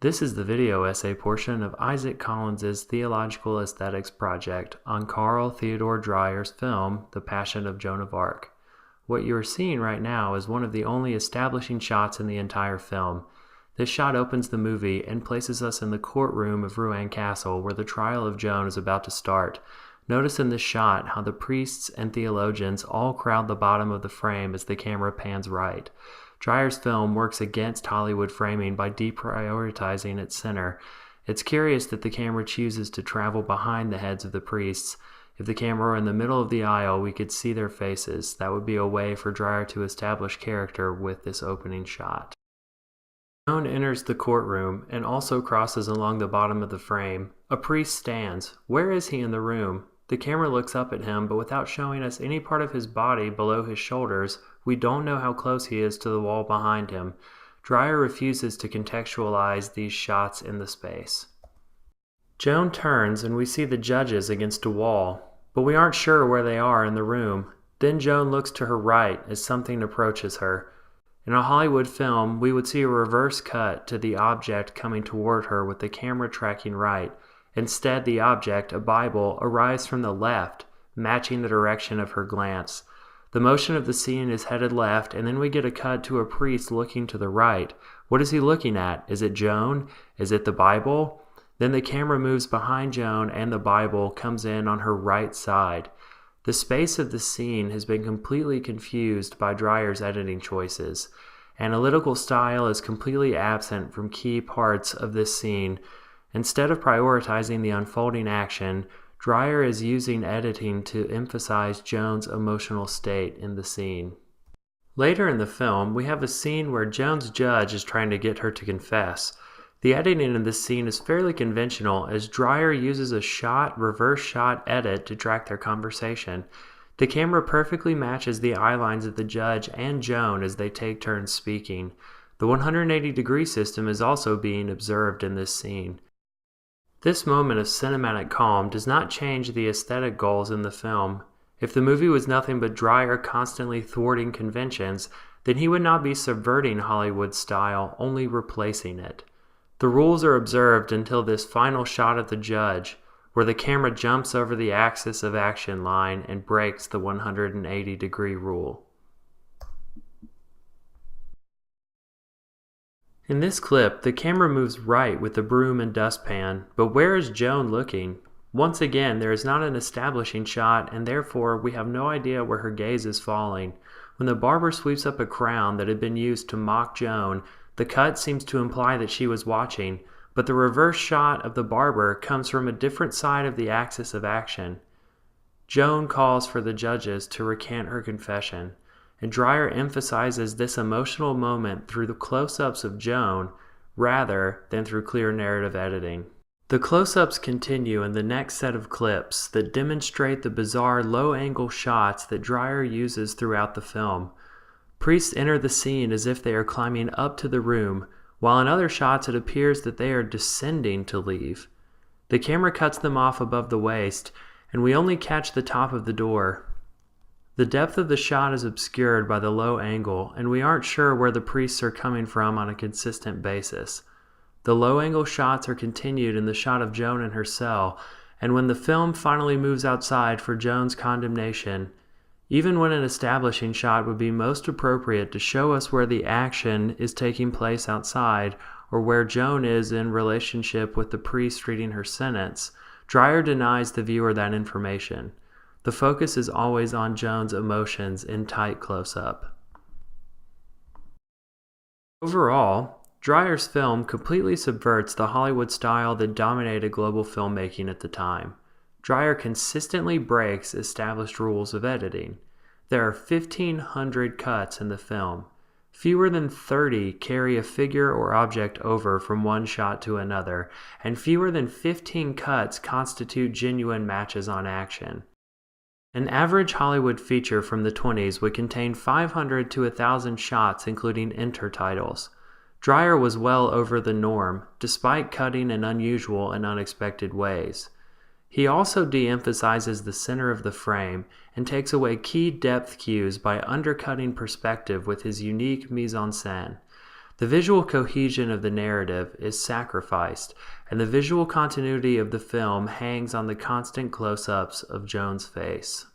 This is the video essay portion of Isaac Collins's Theological Aesthetics project on Carl Theodor Dreyer's film, The Passion of Joan of Arc. What you are seeing right now is one of the only establishing shots in the entire film. This shot opens the movie and places us in the courtroom of Rouen Castle where the trial of Joan is about to start. Notice in this shot how the priests and theologians all crowd the bottom of the frame as the camera pans right. Dreyer's film works against Hollywood framing by deprioritizing its center. It's curious that the camera chooses to travel behind the heads of the priests. If the camera were in the middle of the aisle, we could see their faces. That would be a way for Dreyer to establish character with this opening shot. Joan enters the courtroom and also crosses along the bottom of the frame. A priest stands. Where is he in the room? The camera looks up at him, but without showing us any part of his body below his shoulders, we don't know how close he is to the wall behind him. Dreyer refuses to contextualize these shots in the space. Joan turns and we see the judges against a wall, but we aren't sure where they are in the room. Then Joan looks to her right as something approaches her. In a Hollywood film, we would see a reverse cut to the object coming toward her with the camera tracking right. Instead, the object, a Bible, arrives from the left, matching the direction of her glance. The motion of the scene is headed left, and then we get a cut to a priest looking to the right. What is he looking at? Is it Joan? Is it the Bible? Then the camera moves behind Joan, and the Bible comes in on her right side. The space of the scene has been completely confused by Dreyer's editing choices. Analytical style is completely absent from key parts of this scene. Instead of prioritizing the unfolding action, Dreyer is using editing to emphasize Joan's emotional state in the scene. Later in the film, we have a scene where Joan's judge is trying to get her to confess. The editing in this scene is fairly conventional as Dreyer uses a reverse shot edit to track their conversation. The camera perfectly matches the eye lines of the judge and Joan as they take turns speaking. The 180-degree system is also being observed in this scene. This moment of cinematic calm does not change the aesthetic goals in the film. If the movie was nothing but Dreyer constantly thwarting conventions, then he would not be subverting Hollywood style, only replacing it. The rules are observed until this final shot of the judge, where the camera jumps over the axis of action line and breaks the 180-degree rule. In this clip, the camera moves right with the broom and dustpan, but where is Joan looking? Once again, there is not an establishing shot, and therefore we have no idea where her gaze is falling. When the barber sweeps up a crown that had been used to mock Joan, the cut seems to imply that she was watching, but the reverse shot of the barber comes from a different side of the axis of action. Joan calls for the judges to recant her confession, and Dreyer emphasizes this emotional moment through the close-ups of Joan rather than through clear narrative editing. The close-ups continue in the next set of clips that demonstrate the bizarre low-angle shots that Dreyer uses throughout the film. Priests enter the scene as if they are climbing up to the room, while in other shots it appears that they are descending to leave. The camera cuts them off above the waist, and we only catch the top of the door. The depth of the shot is obscured by the low angle, and we aren't sure where the priests are coming from on a consistent basis. The low-angle shots are continued in the shot of Joan in her cell, and when the film finally moves outside for Joan's condemnation, even when an establishing shot would be most appropriate to show us where the action is taking place outside or where Joan is in relationship with the priest reading her sentence, Dreyer denies the viewer that information. The focus is always on Joan's emotions in tight close-up. Overall, Dreyer's film completely subverts the Hollywood style that dominated global filmmaking at the time. Dreyer consistently breaks established rules of editing. There are 1,500 cuts in the film. Fewer than 30 carry a figure or object over from one shot to another, and fewer than 15 cuts constitute genuine matches on action. An average Hollywood feature from the 20s would contain 500 to 1,000 shots including intertitles. Dreyer was well over the norm, despite cutting in unusual and unexpected ways. He also de-emphasizes the center of the frame and takes away key depth cues by undercutting perspective with his unique mise-en-scène. The visual cohesion of the narrative is sacrificed, and the visual continuity of the film hangs on the constant close-ups of Joan's face.